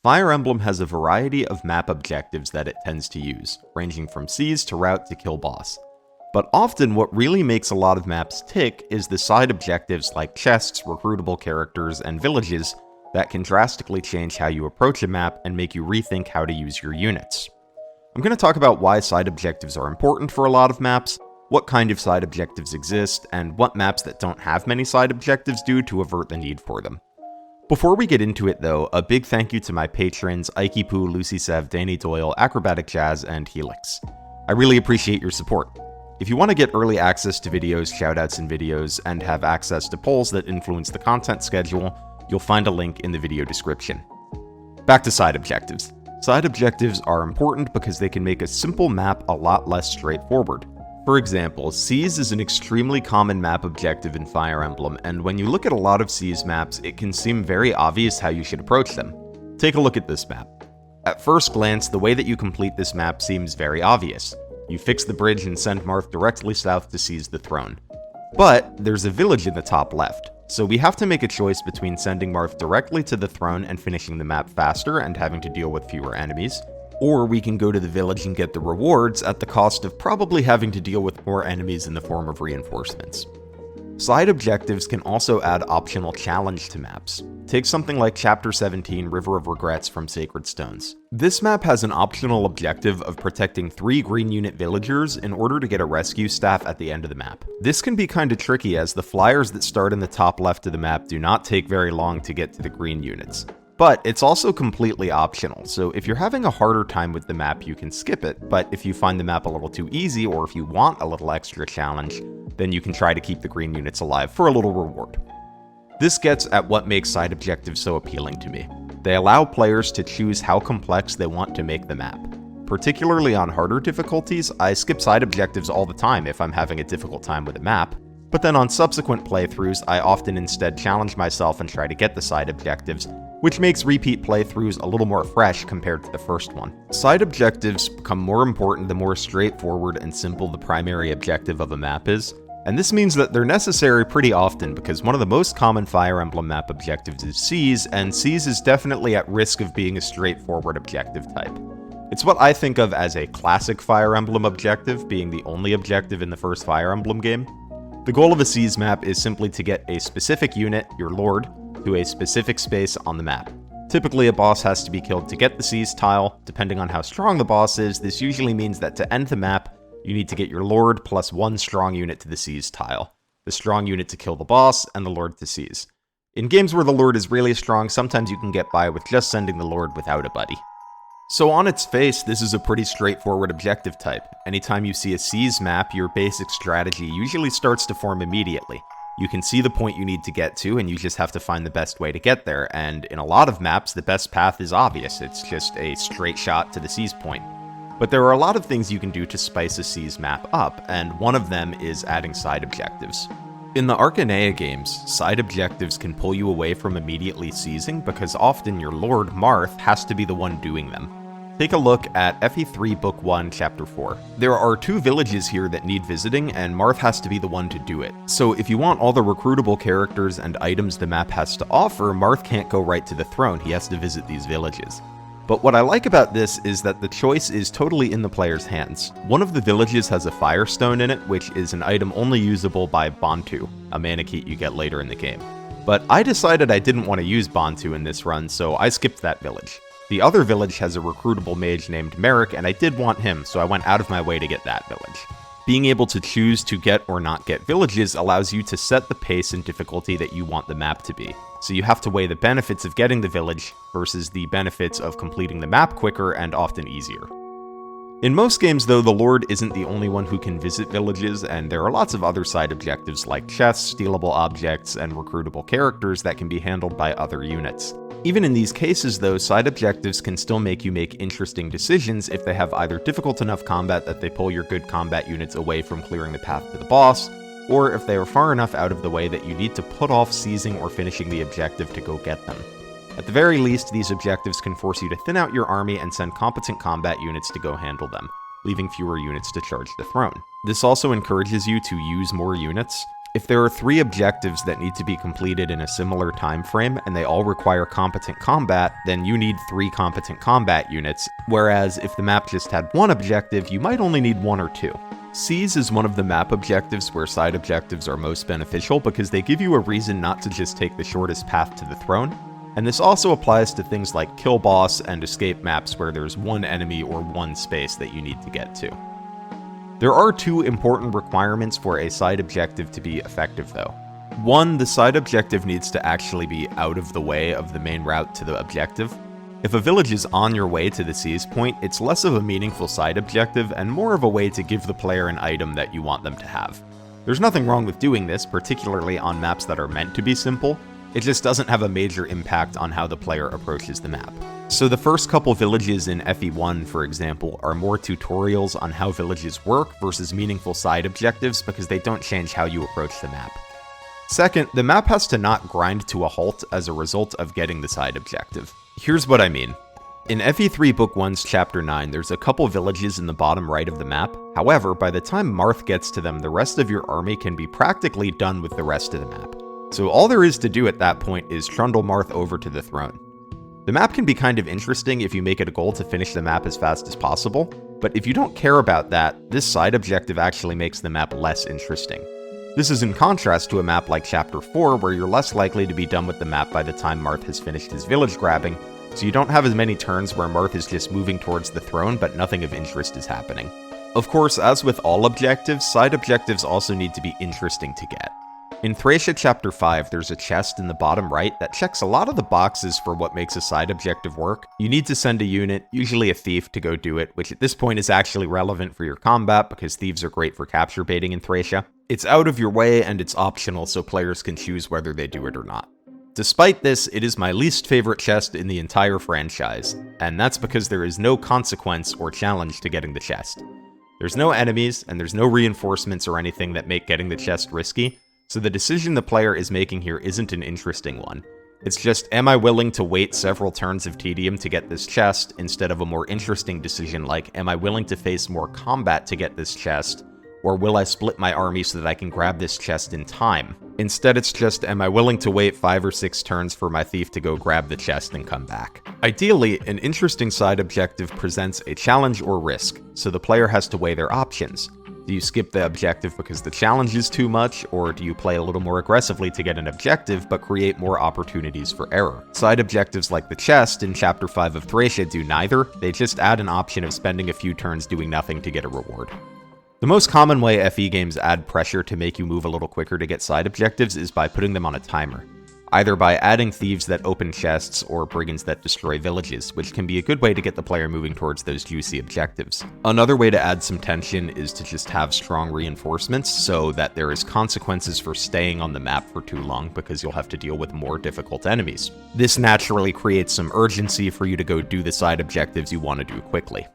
Fire Emblem has a variety of map objectives that it tends to use, ranging from seize to route to kill boss. But often what really makes a lot of maps tick is the side objectives like chests, recruitable characters, and villages that can drastically change how you approach a map and make you rethink how to use your units. I'm going to talk about why side objectives are important for a lot of maps, what kind of side objectives exist, and what maps that don't have many side objectives do to avert the need for them. Before we get into it though, a big thank you to my patrons Ike Poo, Lucy Sev, Danny Doyle, Acrobatic Jazz, and Helix. I really appreciate your support. If you want to get early access to videos, shoutouts in videos, and have access to polls that influence the content schedule, you'll find a link in the video description. Back to side objectives. Side objectives are important because they can make a simple map a lot less straightforward. For example, Seize is an extremely common map objective in Fire Emblem, and when you look at a lot of Seize maps, it can seem very obvious how you should approach them. Take a look at this map. At first glance, the way that you complete this map seems very obvious. You fix the bridge and send Marth directly south to seize the throne. But there's a village in the top left, so we have to make a choice between sending Marth directly to the throne and finishing the map faster and having to deal with fewer enemies, or we can go to the village and get the rewards at the cost of probably having to deal with more enemies in the form of reinforcements. Side objectives can also add optional challenge to maps. Take something like Chapter 17, River of Regrets from Sacred Stones. This map has an optional objective of protecting 3 green unit villagers in order to get a rescue staff at the end of the map. This can be kinda tricky as the flyers that start in the top left of the map do not take very long to get to the green units. But it's also completely optional, so if you're having a harder time with the map, you can skip it, but if you find the map a little too easy, or if you want a little extra challenge, then you can try to keep the green units alive for a little reward. This gets at what makes side objectives so appealing to me. They allow players to choose how complex they want to make the map. Particularly on harder difficulties, I skip side objectives all the time if I'm having a difficult time with a map, but then on subsequent playthroughs, I often instead challenge myself and try to get the side objectives, which makes repeat playthroughs a little more fresh compared to the first one. Side objectives become more important the more straightforward and simple the primary objective of a map is, and this means that they're necessary pretty often because one of the most common Fire Emblem map objectives is Seize, and Seize is definitely at risk of being a straightforward objective type. It's what I think of as a classic Fire Emblem objective, being the only objective in the first Fire Emblem game. The goal of a Seize map is simply to get a specific unit, your lord, to a specific space on the map. Typically, a boss has to be killed to get the Seize tile. Depending on how strong the boss is, this usually means that to end the map, you need to get your lord plus 1 strong unit to the Seize tile, the strong unit to kill the boss, and the lord to seize. In games where the lord is really strong, sometimes you can get by with just sending the lord without a buddy. So on its face, this is a pretty straightforward objective type. Anytime you see a Seize map, your basic strategy usually starts to form immediately. You can see the point you need to get to, and you just have to find the best way to get there, and in a lot of maps, the best path is obvious. It's just a straight shot to the Seize point. But there are a lot of things you can do to spice a Seize map up, and one of them is adding side objectives. In the Arcanea games, side objectives can pull you away from immediately seizing because often your lord, Marth, has to be the one doing them. Take a look at FE3 Book 1, Chapter 4. There are 2 villages here that need visiting, and Marth has to be the one to do it. So if you want all the recruitable characters and items the map has to offer, Marth can't go right to the throne, he has to visit these villages. But what I like about this is that the choice is totally in the player's hands. One of the villages has a Firestone in it, which is an item only usable by Bantu, a Manakete you get later in the game. But I decided I didn't want to use Bantu in this run, so I skipped that village. The other village has a recruitable mage named Merrick, and I did want him, so I went out of my way to get that village. Being able to choose to get or not get villages allows you to set the pace and difficulty that you want the map to be. So you have to weigh the benefits of getting the village versus the benefits of completing the map quicker and often easier. In most games though, the Lord isn't the only one who can visit villages, and there are lots of other side objectives like chests, stealable objects, and recruitable characters that can be handled by other units. Even in these cases though, side objectives can still make you make interesting decisions if they have either difficult enough combat that they pull your good combat units away from clearing the path to the boss, or if they are far enough out of the way that you need to put off seizing or finishing the objective to go get them. At the very least, these objectives can force you to thin out your army and send competent combat units to go handle them, leaving fewer units to charge the throne. This also encourages you to use more units. If there are 3 objectives that need to be completed in a similar time frame and they all require competent combat, then you need 3 competent combat units, whereas if the map just had 1 objective, you might only need 1 or 2. Seize is one of the map objectives where side objectives are most beneficial because they give you a reason not to just take the shortest path to the throne, and this also applies to things like kill boss and escape maps where there's 1 enemy or 1 space that you need to get to. There are 2 important requirements for a side objective to be effective though. 1, the side objective needs to actually be out of the way of the main route to the objective. If a village is on your way to the seize point, it's less of a meaningful side objective and more of a way to give the player an item that you want them to have. There's nothing wrong with doing this, particularly on maps that are meant to be simple. It just doesn't have a major impact on how the player approaches the map. So the first couple villages in FE1, for example, are more tutorials on how villages work versus meaningful side objectives because they don't change how you approach the map. Second, the map has to not grind to a halt as a result of getting the side objective. Here's what I mean. In FE3 Book 1's Chapter 9, there's a couple villages in the bottom right of the map. However, by the time Marth gets to them, the rest of your army can be practically done with the rest of the map. So all there is to do at that point is trundle Marth over to the throne. The map can be kind of interesting if you make it a goal to finish the map as fast as possible, but if you don't care about that, this side objective actually makes the map less interesting. This is in contrast to a map like Chapter 4, where you're less likely to be done with the map by the time Marth has finished his village grabbing, so you don't have as many turns where Marth is just moving towards the throne but nothing of interest is happening. Of course, as with all objectives, side objectives also need to be interesting to get. In Thracia Chapter 5, there's a chest in the bottom right that checks a lot of the boxes for what makes a side objective work. You need to send a unit, usually a thief, to go do it, which at this point is actually relevant for your combat because thieves are great for capture baiting in Thracia. It's out of your way and it's optional, so players can choose whether they do it or not. Despite this, it is my least favorite chest in the entire franchise, and that's because there is no consequence or challenge to getting the chest. There's no enemies, and there's no reinforcements or anything that make getting the chest risky, so the decision the player is making here isn't an interesting one. It's just, am I willing to wait several turns of tedium to get this chest, instead of a more interesting decision like, am I willing to face more combat to get this chest, or will I split my army so that I can grab this chest in time? Instead, it's just, am I willing to wait 5 or 6 turns for my thief to go grab the chest and come back? Ideally, an interesting side objective presents a challenge or risk, so the player has to weigh their options. Do you skip the objective because the challenge is too much, or do you play a little more aggressively to get an objective but create more opportunities for error? Side objectives like the chest in Chapter 5 of Thracia do neither, they just add an option of spending a few turns doing nothing to get a reward. The most common way FE games add pressure to make you move a little quicker to get side objectives is by putting them on a timer. Either by adding thieves that open chests or brigands that destroy villages, which can be a good way to get the player moving towards those juicy objectives. Another way to add some tension is to just have strong reinforcements so that there is consequences for staying on the map for too long because you'll have to deal with more difficult enemies. This naturally creates some urgency for you to go do the side objectives you want to do quickly.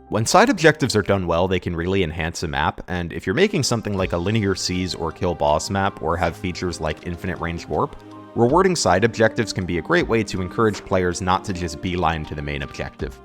When side objectives are done well, they can really enhance a map, and if you're making something like a linear seize or kill boss map or have features like infinite range warp, rewarding side objectives can be a great way to encourage players not to just beeline to the main objective.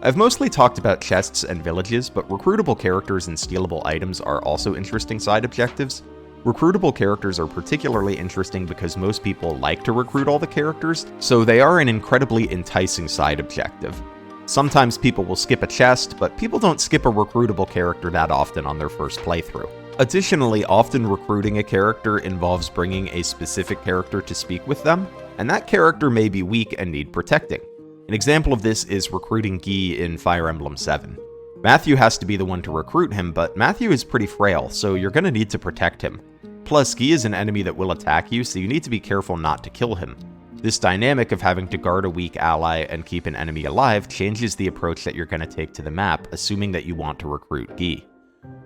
I've mostly talked about chests and villages, but recruitable characters and stealable items are also interesting side objectives. Recruitable characters are particularly interesting because most people like to recruit all the characters, so they are an incredibly enticing side objective. Sometimes people will skip a chest, but people don't skip a recruitable character that often on their first playthrough. Additionally, often recruiting a character involves bringing a specific character to speak with them, and that character may be weak and need protecting. An example of this is recruiting Guy in Fire Emblem 7. Matthew has to be the one to recruit him, but Matthew is pretty frail, so you're going to need to protect him. Plus, Guy is an enemy that will attack you, so you need to be careful not to kill him. This dynamic of having to guard a weak ally and keep an enemy alive changes the approach that you're going to take to the map, assuming that you want to recruit Guy.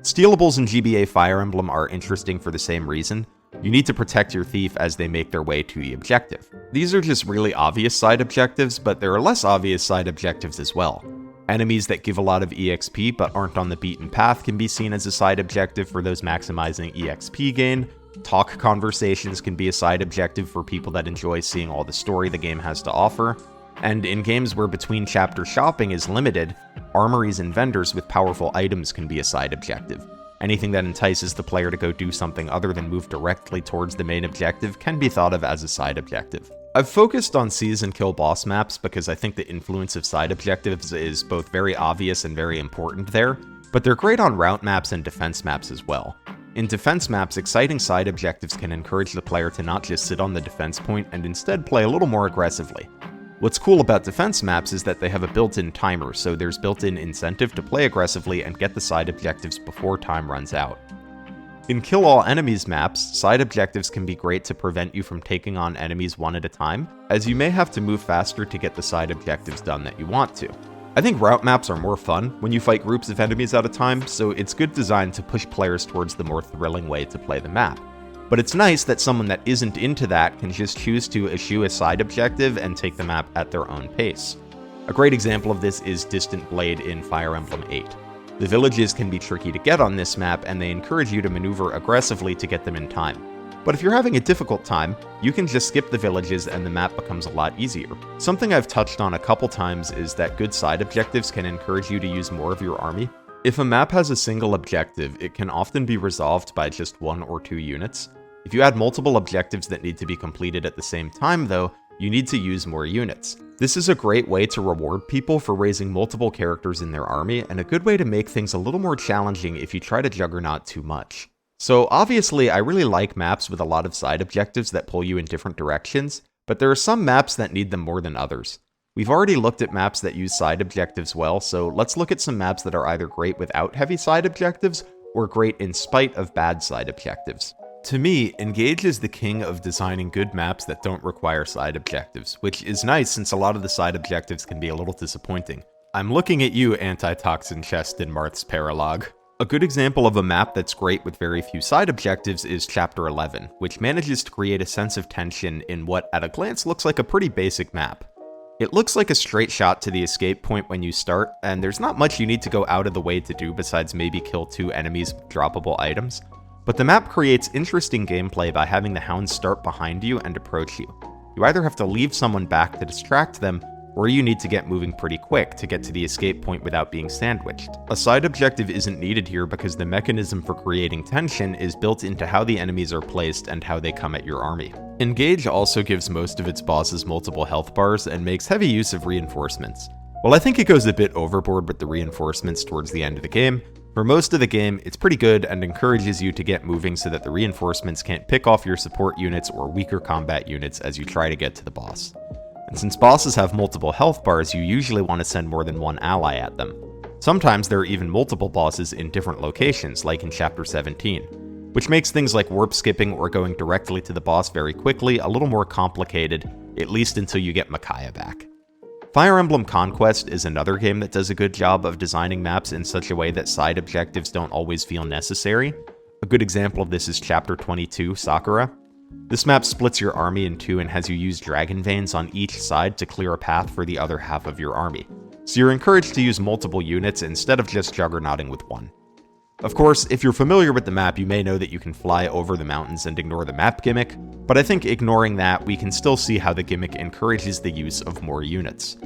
Stealables in GBA Fire Emblem are interesting for the same reason. You need to protect your thief as they make their way to the objective. These are just really obvious side objectives, but there are less obvious side objectives as well. Enemies that give a lot of EXP but aren't on the beaten path can be seen as a side objective for those maximizing EXP gain. Talk conversations can be a side objective for people that enjoy seeing all the story the game has to offer. And in games where between chapter shopping is limited, armories and vendors with powerful items can be a side objective. Anything that entices the player to go do something other than move directly towards the main objective can be thought of as a side objective. I've focused on seize and kill boss maps because I think the influence of side objectives is both very obvious and very important there, but they're great on route maps and defense maps as well. In defense maps, exciting side objectives can encourage the player to not just sit on the defense point and instead play a little more aggressively. What's cool about defense maps is that they have a built-in timer, so there's built-in incentive to play aggressively and get the side objectives before time runs out. In Kill All Enemies maps, side objectives can be great to prevent you from taking on enemies one at a time, as you may have to move faster to get the side objectives done that you want to. I think route maps are more fun when you fight groups of enemies at a time, so it's good design to push players towards the more thrilling way to play the map. But it's nice that someone that isn't into that can just choose to eschew a side objective and take the map at their own pace. A great example of this is Distant Blade in Fire Emblem 8. The villages can be tricky to get on this map, and they encourage you to maneuver aggressively to get them in time. But if you're having a difficult time, you can just skip the villages and the map becomes a lot easier. Something I've touched on a couple times is that good side objectives can encourage you to use more of your army. If a map has a single objective, it can often be resolved by just 1 or 2 units. If you add multiple objectives that need to be completed at the same time though, you need to use more units. This is a great way to reward people for raising multiple characters in their army, and a good way to make things a little more challenging if you try to juggernaut too much. So obviously, I really like maps with a lot of side objectives that pull you in different directions, but there are some maps that need them more than others. We've already looked at maps that use side objectives well, so let's look at some maps that are either great without heavy side objectives, or great in spite of bad side objectives. To me, Engage is the king of designing good maps that don't require side objectives, which is nice since a lot of the side objectives can be a little disappointing. I'm looking at you, Antitoxin Chest in Marth's Paralog. A good example of a map that's great with very few side objectives is Chapter 11, which manages to create a sense of tension in what at a glance looks like a pretty basic map. It looks like a straight shot to the escape point when you start, and there's not much you need to go out of the way to do besides maybe kill 2 enemies with droppable items. But the map creates interesting gameplay by having the hounds start behind you and approach you. You either have to leave someone back to distract them, or you need to get moving pretty quick to get to the escape point without being sandwiched. A side objective isn't needed here because the mechanism for creating tension is built into how the enemies are placed and how they come at your army. Engage also gives most of its bosses multiple health bars and makes heavy use of reinforcements. While I think it goes a bit overboard with the reinforcements towards the end of the game, for most of the game, it's pretty good and encourages you to get moving so that the reinforcements can't pick off your support units or weaker combat units as you try to get to the boss. And since bosses have multiple health bars, you usually want to send more than one ally at them. Sometimes there are even multiple bosses in different locations, like in Chapter 17, which makes things like warp skipping or going directly to the boss very quickly a little more complicated, at least until you get Micaiah back. Fire Emblem Conquest is another game that does a good job of designing maps in such a way that side objectives don't always feel necessary. A good example of this is Chapter 22, Sakura. This map splits your army in 2 and has you use dragon veins on each side to clear a path for the other half of your army. So you're encouraged to use multiple units instead of just juggernauting with one. Of course, if you're familiar with the map, you may know that you can fly over the mountains and ignore the map gimmick, but I think ignoring that, we can still see how the gimmick encourages the use of more units.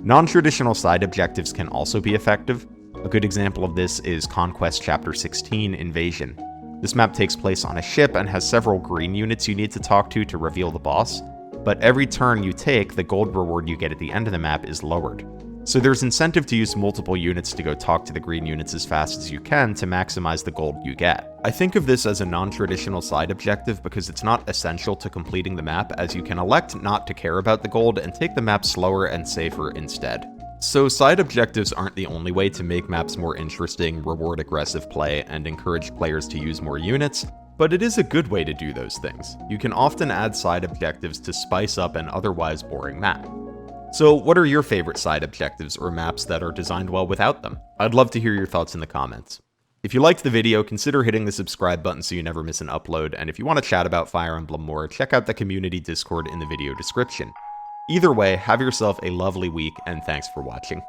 Non-traditional side objectives can also be effective. A good example of this is Conquest Chapter 16, Invasion. This map takes place on a ship and has several green units you need to talk to reveal the boss, but every turn you take, the gold reward you get at the end of the map is lowered. So there's incentive to use multiple units to go talk to the green units as fast as you can to maximize the gold you get. I think of this as a non-traditional side objective because it's not essential to completing the map, as you can elect not to care about the gold and take the map slower and safer instead. So side objectives aren't the only way to make maps more interesting, reward aggressive play, and encourage players to use more units, but it is a good way to do those things. You can often add side objectives to spice up an otherwise boring map. So what are your favorite side objectives or maps that are designed well without them? I'd love to hear your thoughts in the comments. If you liked the video, consider hitting the subscribe button so you never miss an upload, and if you want to chat about Fire Emblem more, check out the community Discord in the video description. Either way, have yourself a lovely week, and thanks for watching.